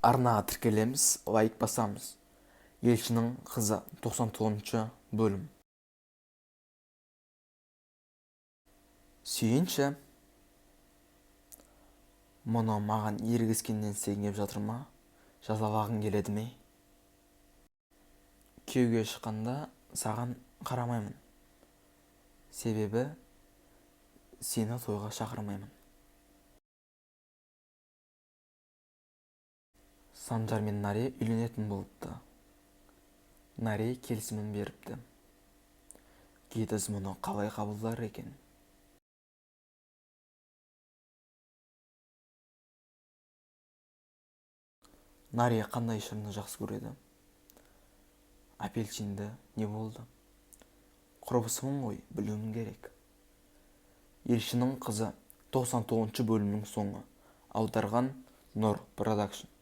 арнаға тіркелеміз, лайк басамыз. Елшінің қызы 99-ші бөлім. Сүйінші, мұны маған ергескеннен сегініп жатыр ма, жазалағың келеді ме? Күйеуге шыққанда саған қарамаймын. Себебі сені тойға шақырмаймын. Санжар мен Наре үйленетін болыпты. Наре келісімін беріпті. Кетіз мұны қалай қабылдар екен? Наре қандай шырынды жақсы көреді? Апельсинді не болды? Құрбысымын ғой, білуім керек. Елшінің қызы 99-ші бөлімнің соңы. Аударған Нұр Продакшн.